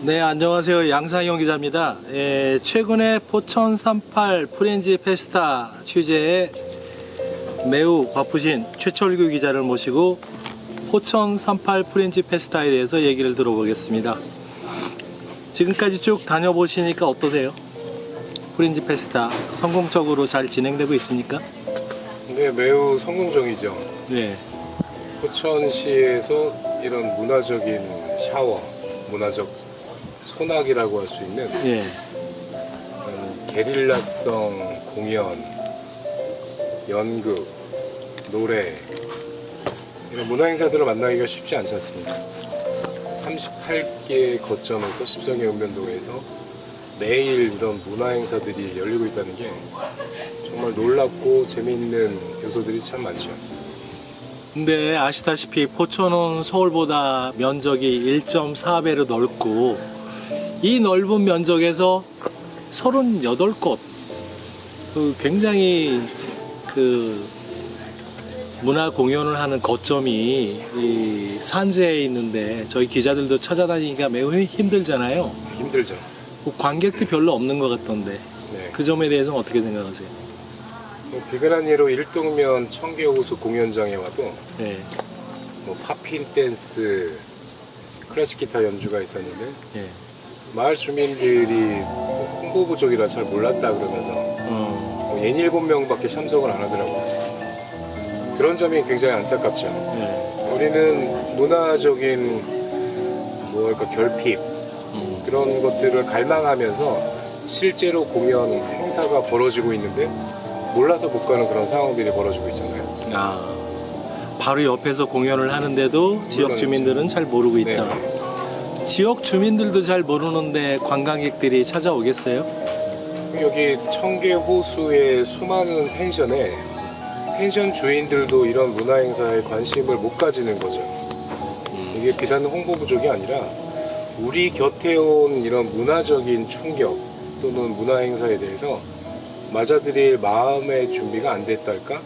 네, 안녕하세요. 양상형 기자입니다. 최근에 포천 38 프렌즈 페스타 취재에 매우 바쁘신 최철규 기자를 모시고 포천 38 프렌즈 페스타에 대해서 얘기를 들어보겠습니다. 지금까지 쭉 다녀보시니까 어떠세요? 프렌즈 페스타 성공적으로 잘 진행되고 있습니까? 네, 매우 성공적이죠. 네. 포천시에서 이런 문화적인 샤워, 문화적 소낙이라고 할 수 있는 예. 게릴라성 공연, 연극, 노래 이런 문화 행사들을 만나기가 쉽지 않지 않습니까? 38개 거점에서 10성의 읍면동에서 매일 이런 문화 행사들이 열리고 있다는 게 정말 놀랍고 재미있는 요소들이 참 많죠. 근데 아시다시피 포천은 서울보다 면적이 1.4배로 넓고 이 넓은 면적에서 38곳 굉장히 문화 공연을 하는 거점이 이 산지에 있는데 저희 기자들도 찾아다니기가 매우 힘들잖아요. 힘들죠. 관객도 별로 없는 것 같던데 네. 그 점에 대해서는 어떻게 생각하세요? 비근한 예로 일동면 청계호수 공연장에 와도 네. 팝핀 댄스, 클래식 기타 연주가 있었는데 네. 마을 주민들이 홍보 부족이라 잘 몰랐다 그러면서 얘 7명밖에 참석을 안 하더라고요. 그런 점이 굉장히 안타깝죠. 네. 우리는 문화적인 결핍 그런 것들을 갈망하면서 실제로 공연 행사가 벌어지고 있는데 몰라서 못 가는 그런 상황들이 벌어지고 있잖아요. 바로 옆에서 공연을 하는데도 지역 주민들은 잘 모르고 있다. 네. 지역 주민들도 잘 모르는데 관광객들이 찾아오겠어요? 여기 청계호수의 수많은 펜션에 펜션 주인들도 이런 문화행사에 관심을 못 가지는 거죠. 이게 비단 홍보 부족이 아니라 우리 곁에 온 이런 문화적인 충격 또는 문화행사에 대해서 맞아들일 마음의 준비가 안 됐달까?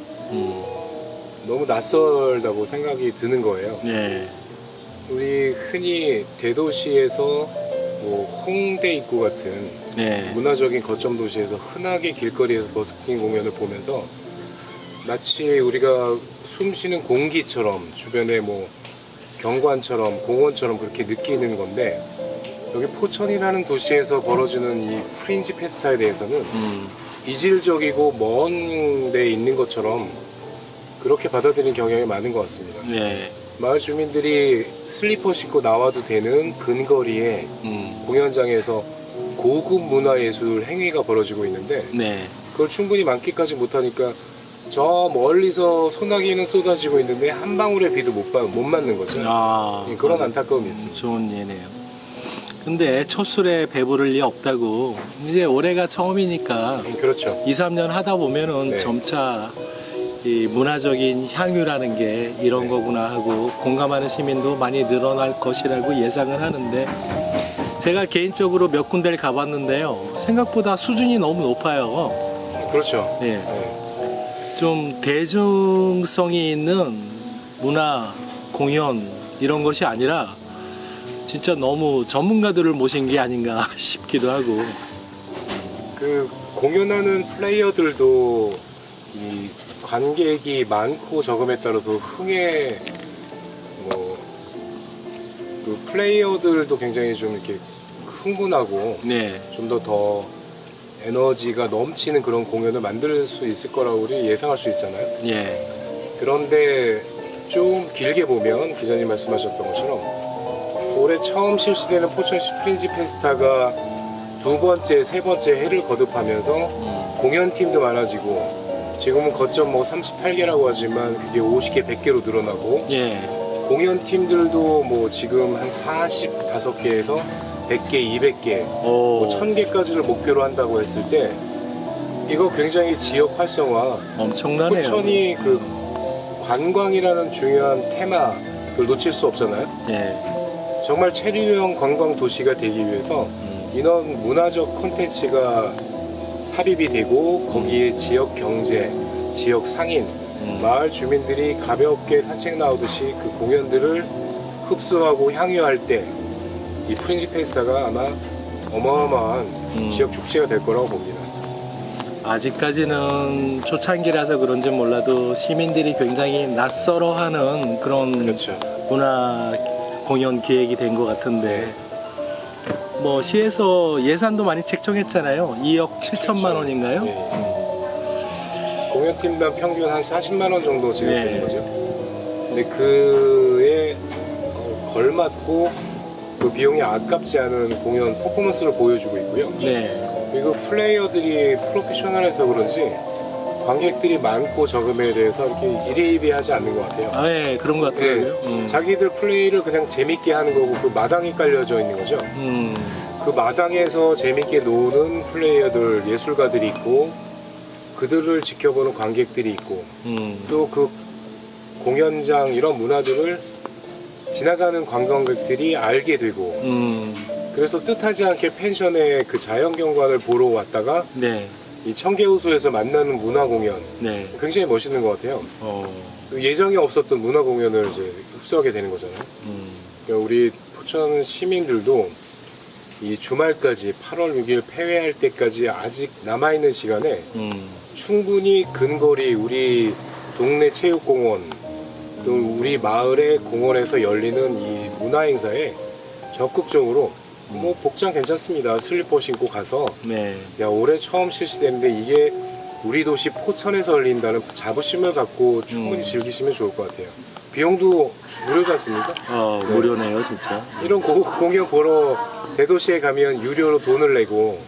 너무 낯설다고 생각이 드는 거예요. 네. 우리 흔히 대도시에서 홍대 입구 같은 네. 문화적인 거점 도시에서 흔하게 길거리에서 버스킹 공연을 보면서 마치 우리가 숨 쉬는 공기처럼 주변에 경관처럼 공원처럼 그렇게 느끼는 건데 여기 포천이라는 도시에서 벌어지는 이 프린지 페스타에 대해서는 이질적이고 먼 데에 있는 것처럼 그렇게 받아들이는 경향이 많은 것 같습니다. 네. 마을 주민들이 슬리퍼 신고 나와도 되는 근거리에 공연장에서 고급 문화예술 행위가 벌어지고 있는데 네. 그걸 충분히 만끽하지 못하니까 저 멀리서 소나기는 쏟아지고 있는데 한 방울의 비도 못 맞는 거죠. 그런 안타까움이 있습니다. 좋은 예네요. 근데 첫 술에 배부를 리 없다고 이제 올해가 처음이니까 그렇죠. 2, 3년 하다 보면은 네. 점차 이 문화적인 향유라는 게 이런 네. 거구나 하고 공감하는 시민도 많이 늘어날 것이라고 예상을 하는데 제가 개인적으로 몇 군데를 가봤는데요. 생각보다 수준이 너무 높아요. 그렇죠. 예. 네. 좀 대중성이 있는 문화 공연 이런 것이 아니라 진짜 너무 전문가들을 모신 게 아닌가 싶기도 하고. 그 공연하는 플레이어들도 이 관객이 많고 적음에 따라서 흥에 그 플레이어들도 굉장히 좀 이렇게 흥분하고 네. 좀 더 에너지가 넘치는 그런 공연을 만들 수 있을 거라고 우리 예상할 수 있잖아요. 예. 그런데 좀 길게 보면 기자님 말씀하셨던 것처럼 올해 처음 실시되는 포천시 프린지 페스타가 두 번째, 세 번째 해를 거듭하면서 공연팀도 많아지고 지금은 거점 38개라고 하지만 그게 50개, 100개로 늘어나고 예. 공연팀들도 지금 한 45개에서 100개, 200개, 1000개까지를 목표로 한다고 했을 때 이거 굉장히 지역 활성화 엄청나네요. 포천이 그 관광이라는 중요한 테마를 놓칠 수 없잖아요. 예. 정말 체류형 관광 도시가 되기 위해서 이런 문화적 콘텐츠가 삽입이 되고 거기에 지역 경제, 지역 상인, 마을 주민들이 가볍게 산책 나오듯이 그 공연들을 흡수하고 향유할 때 이 프린지 페스타가 아마 어마어마한 지역 축제가 될 거라고 봅니다. 아직까지는 초창기라서 그런지 몰라도 시민들이 굉장히 낯설어하는 그런 그렇죠. 문화 공연 기획이 된 것 같은데 뭐 시에서 예산도 많이 책정했잖아요. 2억 7천만 원인가요? 예. 공연팀당 평균 한 40만 원 정도 지급되는 네. 거죠. 근데 그에 걸맞고 그 비용이 아깝지 않은 공연 퍼포먼스를 보여주고 있고요. 네. 그리고 플레이어들이 프로페셔널해서 그런지 관객들이 많고 적음에 대해서 이렇게 일희일비하지 않는 것 같아요. 아, 예, 그런 것 같더라고요. 자기들 플레이를 그냥 재밌게 하는 거고 그 마당이 깔려져 있는 거죠. 그 마당에서 재밌게 노는 플레이어들, 예술가들이 있고 그들을 지켜보는 관객들이 있고 또 그 공연장 이런 문화들을 지나가는 관광객들이 알게 되고 그래서 뜻하지 않게 펜션에 그 자연경관을 보러 왔다가 네. 이 청계호수에서 만나는 문화 공연 네. 굉장히 멋있는 것 같아요. 어. 예정에 없었던 문화 공연을 이제 흡수하게 되는 거잖아요. 그러니까 우리 포천 시민들도 이 주말까지 8월 6일 폐회할 때까지 아직 남아있는 시간에 충분히 근거리 우리 동네 체육공원 또 우리 마을의 공원에서 열리는 이 문화행사에 적극적으로 뭐 복장 괜찮습니다. 슬리퍼 신고 가서 네. 야 올해 처음 실시되는데 이게 우리 도시 포천에서 열린다는 자부심을 갖고 충분히 즐기시면 좋을 것 같아요. 비용도 무료지 않습니까? 무료네요, 진짜. 이런 공연 보러 대도시에 가면 유료로 돈을 내고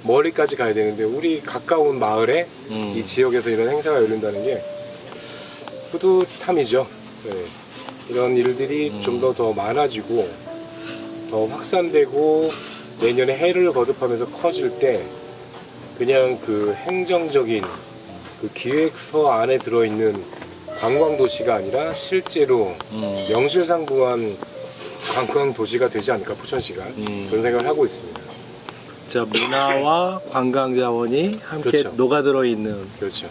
멀리까지 가야 되는데 우리 가까운 마을에 이 지역에서 이런 행사가 열린다는 게 뿌듯함이죠. 네. 이런 일들이 좀 더 많아지고 더 확산되고 내년에 해를 거듭하면서 커질 때 그냥 그 행정적인 그 기획서 안에 들어있는 관광도시가 아니라 실제로 명실상부한 관광도시가 되지 않을까 포천시가 그런 생각을 하고 있습니다. 자, 문화와 관광 자원이 함께 그렇죠. 녹아들어 있는 그렇죠.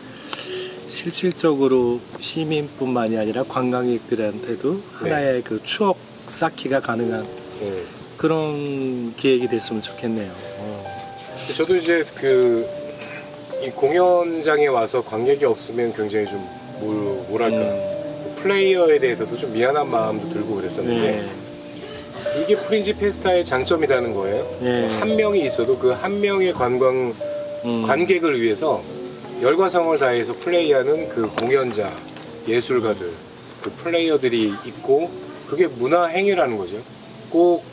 실질적으로 시민뿐만이 아니라 관광객들한테도 하나의 그 추억 쌓기가 가능한 그런 기획이 됐으면 좋겠네요. 저도 이제 이 공연장에 와서 관객이 없으면 굉장히 좀 뭐랄까 플레이어에 대해서도 좀 미안한 마음도 들고 그랬었는데 네. 이게 프린지 페스타의 장점이라는 거예요. 네. 한 명이 있어도 그 한 명의 관객을 위해서 열과성을 다해서 플레이하는 그 공연자, 예술가들, 그 플레이어들이 있고 그게 문화 행위라는 거죠. 꼭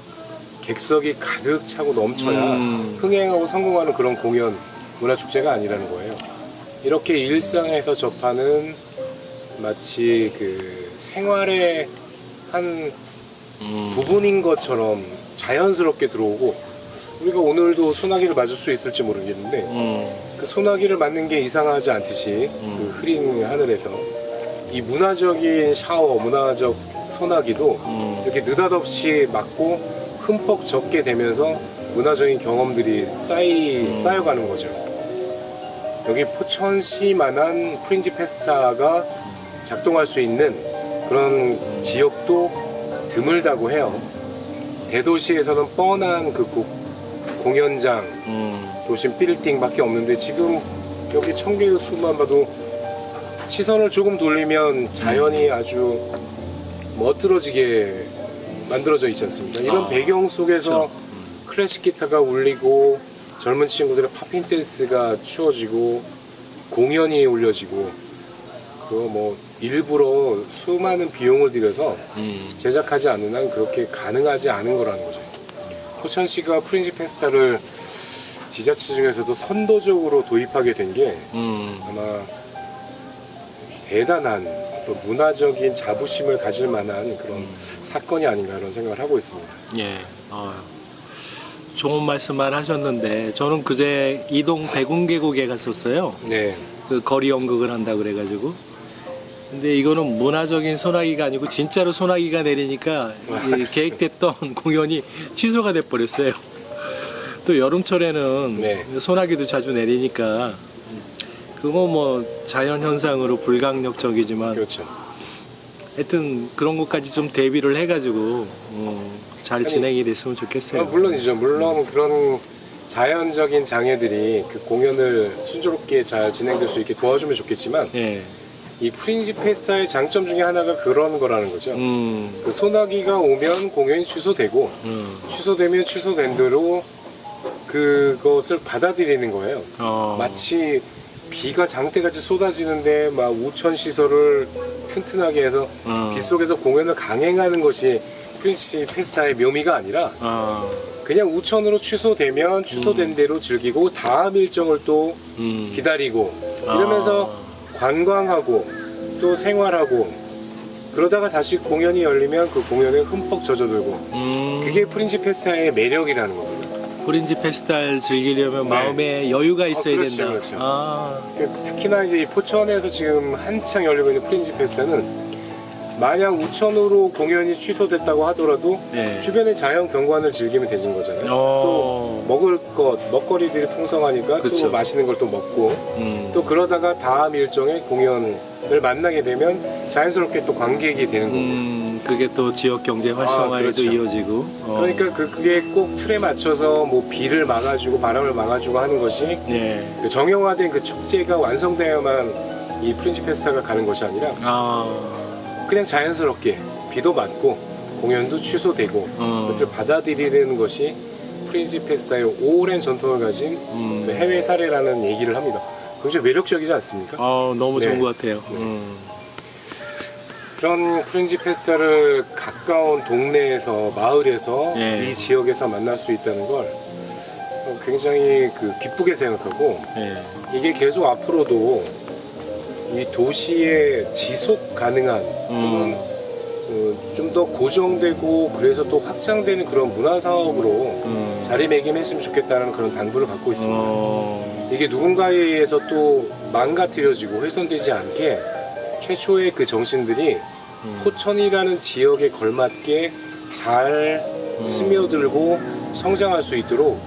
객석이 가득 차고 넘쳐야 흥행하고 성공하는 그런 공연, 문화 축제가 아니라는 거예요. 이렇게 일상에서 접하는 마치 그 생활의 한 부분인 것처럼 자연스럽게 들어오고 우리가 오늘도 소나기를 맞을 수 있을지 모르겠는데 그 소나기를 맞는 게 이상하지 않듯이 그 흐린 하늘에서 이 문화적인 샤워, 문화적 소나기도 이렇게 느닷없이 맞고 흠뻑 젖게 되면서 문화적인 경험들이 쌓여가는 거죠. 여기 포천시만한 프린지 페스타가 작동할 수 있는 그런 지역도 드물다고 해요. 대도시에서는 뻔한 그 공연장, 도심 빌딩밖에 없는데 지금 여기 청계호수만 봐도 시선을 조금 돌리면 자연이 아주 멋들어지게 만들어져 있지 않습니까? 이런 배경 속에서 클래식 기타가 울리고 젊은 친구들의 팝핀 댄스가 추어지고 공연이 올려지고 그거 뭐 일부러 수많은 비용을 들여서 제작하지 않는 한 그렇게 가능하지 않은 거라는 거죠. 포천시가 프린지 페스타를 지자체 중에서도 선도적으로 도입하게 된 게 아마 대단한 또 문화적인 자부심을 가질 만한 그런 사건이 아닌가 그런 생각을 하고 있습니다. 예. 좋은 말씀만 하셨는데 저는 그제 이동 백운계곡에 갔었어요. 네. 그 거리 연극을 한다 그래가지고. 근데 이거는 문화적인 소나기가 아니고 진짜로 소나기가 내리니까 이 계획됐던 공연이 취소가 돼 버렸어요. 또 여름철에는 네. 소나기도 자주 내리니까 그거 뭐 자연 현상으로 불강력적이지만 그렇죠. 하여튼 그런 것까지 좀 대비를 해가지고 잘 진행이 됐으면 좋겠어요. 물론이죠. 물론 그런 자연적인 장애들이 그 공연을 순조롭게 잘 진행될 수 있게 도와주면 좋겠지만 예. 이 프린지 페스타의 장점 중에 하나가 그런 거라는 거죠. 그 소나기가 오면 공연이 취소되고 취소되면 취소된 대로 그것을 받아들이는 거예요. 마치 비가 장대같이 쏟아지는데 막 우천 시설을 튼튼하게 해서 비 속에서 공연을 강행하는 것이 프린지 페스타의 묘미가 아니라 그냥 우천으로 취소되면 취소된 대로 즐기고 다음 일정을 또 기다리고 이러면서 관광하고 또 생활하고 그러다가 다시 공연이 열리면 그 공연에 흠뻑 젖어들고 그게 프린지 페스타의 매력이라는 거거든요. 프린지 페스타를 즐기려면 마음에 여유가 있어야 그렇죠, 된다. 그렇죠. 특히나 이제 이 포천에서 지금 한창 열리고 있는 프린지 페스타는 만약 우천으로 공연이 취소됐다고 하더라도 주변의 자연 경관을 즐기면 되는 거잖아요. 또 먹을 것, 먹거리들이 풍성하니까 그렇죠. 또 맛있는 걸 또 먹고 또 그러다가 다음 일정에 공연을 만나게 되면 자연스럽게 또 관객이 되는 거고. 그게 또 지역 경제 활성화에도 그렇죠. 이어지고. 그러니까 그게 꼭 틀에 맞춰서 뭐 비를 막아주고 바람을 막아주고 하는 것이 그 정형화된 그 축제가 완성되어야만 이 프린지 페스타가 가는 것이 아니라 그냥 자연스럽게 비도 맞고 공연도 취소되고 그것을 받아들이는 것이 프린지 페스타의 오랜 전통을 가진 그 해외 사례라는 얘기를 합니다. 굉장히 매력적이지 않습니까? 너무 좋은 것 같아요. 그런 프린지 페스타를 가까운 동네에서 마을에서 이 지역에서 만날 수 있다는 걸 굉장히 기쁘게 생각하고 이게 계속 앞으로도 이 도시에 지속 가능한 좀 더 고정되고 그래서 또 확장되는 그런 문화 사업으로 자리매김했으면 좋겠다는 그런 당부를 갖고 있습니다. 이게 누군가에 의해서 또 망가뜨려지고 훼손되지 않게 최초의 그 정신들이 포천이라는 지역에 걸맞게 잘 스며들고 성장할 수 있도록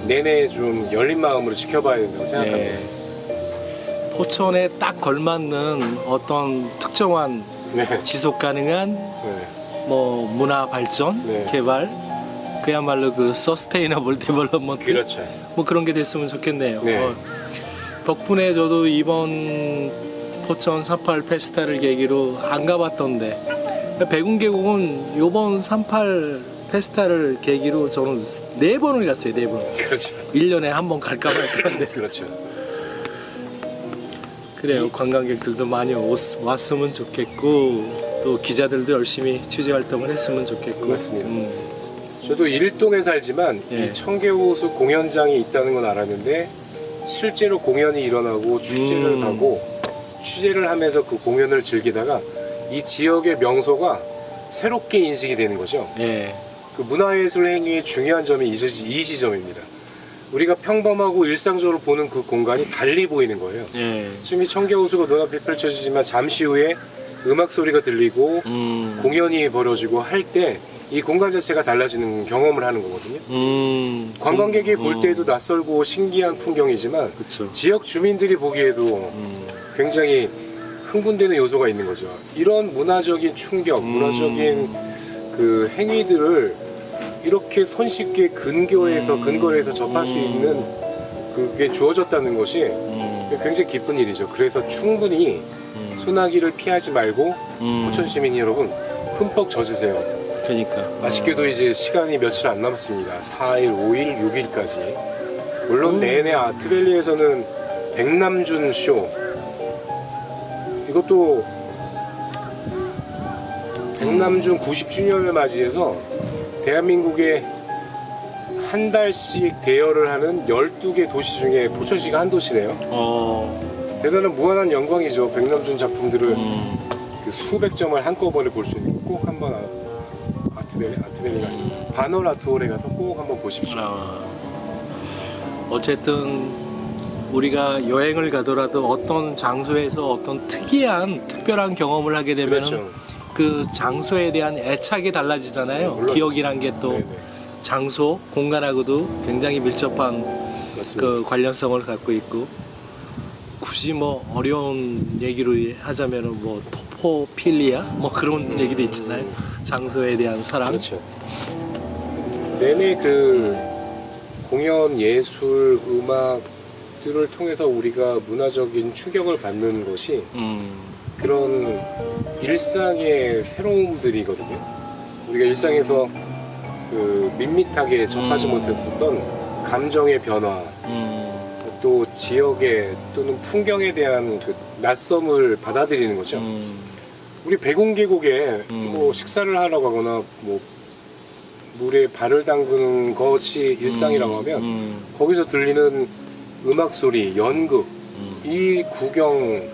내내 좀 열린 마음으로 지켜봐야 된다고 생각합니다. 포천에 딱 걸맞는 어떤 특정한 지속 가능한 뭐 문화 발전, 개발, 그야말로 그 서스테이너블 데벨롭먼트 그렇죠. 뭐 그런 게 됐으면 좋겠네요. 덕분에 저도 이번 포천 38 페스타를 계기로 안 가봤던데 백운계곡은 이번 38 페스타를 계기로 저는 4번을 갔어요. 4번. 그렇죠. 1년에 한 번 갈까 말까인데. 그렇죠. 그래요. 관광객들도 많이 왔으면 좋겠고 또 기자들도 열심히 취재 활동을 했으면 좋겠고. 맞습니다. 저도 일동에 살지만 이 청계호수 공연장이 있다는 건 알았는데 실제로 공연이 일어나고 취재를 가고 취재를 하면서 그 공연을 즐기다가 이 지역의 명소가 새롭게 인식이 되는 거죠. 그 문화예술 행위의 중요한 점이 이 지점입니다. 우리가 평범하고 일상적으로 보는 그 공간이 달리 보이는 거예요. 지금 이 청계호수가 눈앞에 펼쳐지지만 잠시 후에 음악 소리가 들리고 공연이 벌어지고 할 때 이 공간 자체가 달라지는 경험을 하는 거거든요. 관광객이 볼 때도 낯설고 신기한 풍경이지만 그쵸. 지역 주민들이 보기에도 굉장히 흥분되는 요소가 있는 거죠. 이런 문화적인 충격, 문화적인 그 행위들을 이렇게 손쉽게 근거리에서 접할 수 있는 그게 주어졌다는 것이 굉장히 기쁜 일이죠. 그래서 충분히 소나기를 피하지 말고 포천 시민 여러분 흠뻑 젖으세요. 그러니까 아쉽게도 이제 시간이 며칠 안 남았습니다. 4일, 5일, 6일까지. 물론 내내 아트밸리에서는 백남준 쇼 이것도 백남준 90주년을 맞이해서 대한민국에 한 달씩 대여를 하는 12개 도시 중에 포천시가 한 도시네요. 대단한 무한한 영광이죠. 백남준 작품들을 그 수백 점을 한꺼번에 볼 수 있는 꼭 한번 아트밸리가 아니고 바널 아트홀에 가서 꼭 한번 보십시오. 어쨌든 우리가 여행을 가더라도 어떤 장소에서 어떤 특별한 경험을 하게 되면 그렇죠. 그 장소에 대한 애착이 달라지잖아요. 물론. 기억이란 게 또 장소, 공간하고도 굉장히 밀접한 맞습니다. 그 관련성을 갖고 있고 굳이 뭐 어려운 얘기로 하자면은 뭐 토포필리아 뭐 그런 얘기도 있잖아요. 장소에 대한 사랑. 그렇죠. 내내 그 공연, 예술, 음악들을 통해서 우리가 문화적인 충격을 받는 것이 그런 일상의 새로움들이거든요. 우리가 일상에서 그 밋밋하게 접하지 못했었던 감정의 변화, 또 지역의 또는 풍경에 대한 그 낯섦을 받아들이는 거죠. 우리 백운계곡에 뭐 식사를 하러 가거나 뭐 물에 발을 담그는 것이 일상이라고 하면 거기서 들리는 음악 소리, 연극, 이 구경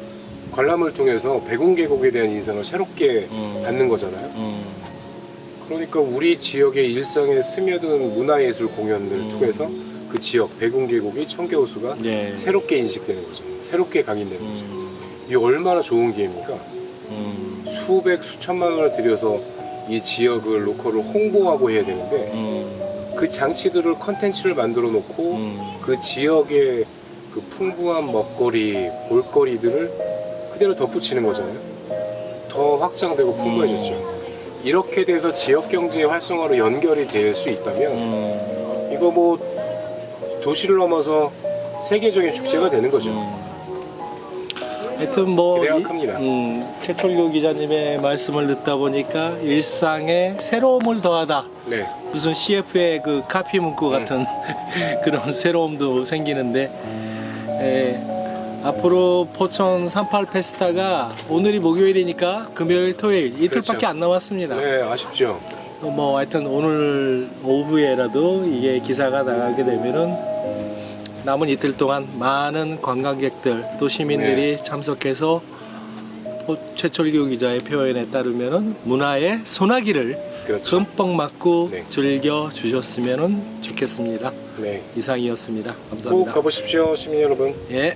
관람을 통해서 백운계곡에 대한 인상을 새롭게 받는 거잖아요. 그러니까 우리 지역의 일상에 스며든 문화예술 공연을 통해서 그 지역 백운계곡이 청계호수가 네. 새롭게 인식되는 거죠. 새롭게 각인되는 거죠. 이게 얼마나 좋은 기회입니까? 수백 수천만 원을 들여서 이 지역을 로컬을 홍보하고 해야 되는데 그 장치들을 컨텐츠를 만들어 놓고 그 지역의 그 풍부한 먹거리, 볼거리들을 그대로 덧붙이는 거잖아요. 더 확장되고 풍부해졌죠. 이렇게 돼서 지역 경제 활성화로 연결이 될 수 있다면 이거 뭐 도시를 넘어서 세계적인 축제가 되는 거죠. 하여튼 뭐 기대가 큽니다. 최철규 기자님의 말씀을 듣다 보니까 일상에 새로움을 더하다. 네. 무슨 CF의 그 카피 문구 같은 그런 새로움도 생기는데 앞으로 포천 38 페스타가 오늘이 목요일이니까 금요일, 토요일 이틀밖에 그렇죠. 안 남았습니다. 네, 아쉽죠. 뭐 하여튼 오늘 오후에라도 이게 기사가 나가게 되면은 남은 이틀 동안 많은 관광객들 또 시민들이 참석해서 최철규 기자의 표현에 따르면은 문화의 소나기를 그렇죠. 흠뻑 맞고 네. 즐겨 주셨으면 좋겠습니다. 네. 이상이었습니다. 꼭 감사합니다. 가보십시오, 시민 여러분. 예.